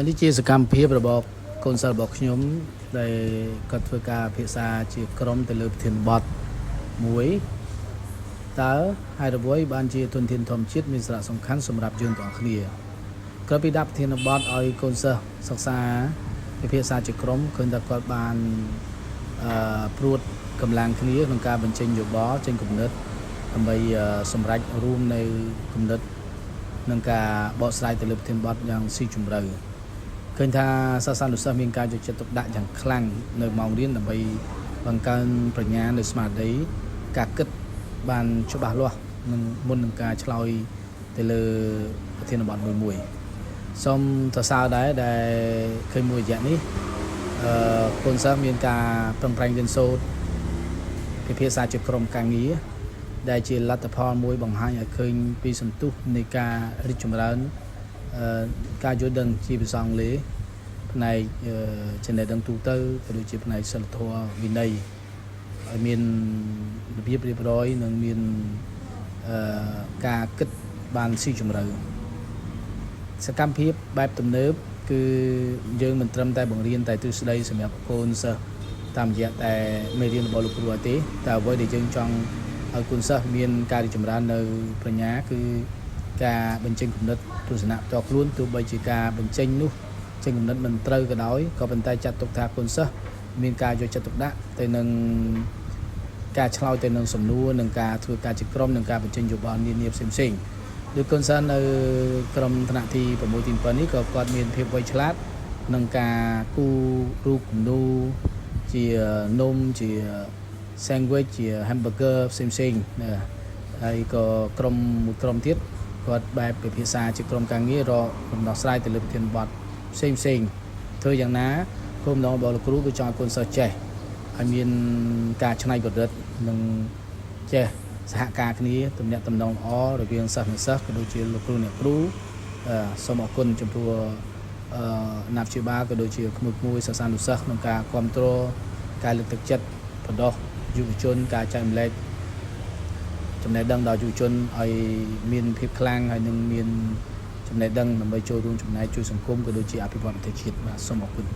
នេះជាសកម្មភាពរបស់កូនសិស្សរបស់ខ្ញុំដែលគាត់ធ្វើការភាសាជាក្រុមទៅលើប្រធានបទមួយតើហេតុអ្វីបានជាទុនធានធម្មជាតិមានសារៈសំខាន់សម្រាប់យើងទាំងអស់គ្នាក្រោយពីដាក់ប្រធានបទឲ្យកូនសិស្សសិក្សាពិភាក្សាជាក្រុមឃើញថាគាត់បានព្រួតកម្លាំងគ្នាក្នុងការបញ្ចេញយោបល់ចេញគំនិតដើម្បីសម្រេចរួមនៅគំនិតនឹងការបកស្រាយទៅលើប្រធានបទយ៉ាងស៊ីជម្រៅឃើញថាសិស្សានុសិស្សមានការយកចិត្តទុកដាក់យ៉ាងខ្លាំងនៅម៉ោងរៀនដើម្បីបង្កើនប្រាជ្ញានៅស្មារតីការគិតបានច្បាស់លាស់នឹងមុននឹងការឆ្លើយទៅលើប្រធានបទមួយសូមសរសើរដែរដែលឃើញមួយរយៈនេះកូនសិស្សមានការប្រឹងប្រែងរៀនសូត្រពិភាក្សាជាក្រុមការងារដែលជាលទ្ធផលមួយបង្ហាញឲ្យឃើញពីសន្ទុះនៃការរីកចម្រើនការយល់ដឹងជាភាសាអង់គ្លេសផ្នែកចំណេះដឹងទូទៅក៏ដូចជាផ្នែកសិលធម៌វិន័យឲ្យមានរបៀបរៀបរយនិងមានការគិតបានស៊ីជម្រៅសកម្មភាពបែបទំនើបគឺយើងមិនត្រឹមតែបង្រៀនតែទ្រឹស្ដីសម្រាប់កូនសិស្សតាមរយៈតែមេរៀនរបស់លោកគ្រូទេតែអ្វីដែលយើងចង់ឲ្យកូនសិស្សមានការរីកចម្រើននៅប្រាជ្ញាគឺការបញ្ចេញគំនិតទស្សនៈផ្ទាល់ខ្លួនទោះបីជាការបញ្ចេញនោះចេញគំនិតមិនត្រូវក៏ដោយក៏ប៉ុន្តែចាត់ទុកថាកូនសិស្សមានការយកចិត្តទុកដាក់ទៅនឹងការឆ្លើយទៅនឹងសំណួរនិងការធ្វើការជាក្រុមនិងការបញ្ចេញយោបល់នានាផ្សេងៗដូចកូនសិស្សនៅក្រុមថ្នាក់ទី6ទី7នេះក៏គាត់មានភាពវៃឆ្លាតក្នុងការគូររូបគំនូរជានំជា sandwich ជា hamburger ផ្សេងៗហើយក៏ក្រុមមួយក្រុមទៀតគាត់បែបពិភាក្សាជាក្រុមការងាររកដំណោះស្រាយទៅលើប្រធានបទផ្សេងធ្វើយ៉ាងណាគោលបំណងរបស់លោកគ្រូគឺចង់ឲ្យកូនសិស្សចេះឲ្យមានការច្នៃប្រឌិតនិងចេះសហការគ្នាទំនាក់ទំនងល្អរវាងសិស្សនិងសិស្សក៏ដូចជាលោកគ្រូអ្នកគ្រូសូមអរគុណចំពោះអាណាព្យាបាលក៏ដូចជាក្មួយសិស្សានុសិស្សក្នុងការគ្រប់គ្រងការលើកទឹកចិត្តបដោះយុវជនការចែករំលែកចំណេះដឹងដល់យុវជនឲ្យមានភាពខ្លាំងហើយនឹងមានចំណេះដឹងដើម្បីចូលរួមចំណែកជួយសង្គមក៏ដូចជាអភិវឌ្ឍប្រទេសជាតិបាទសូមអរគុណ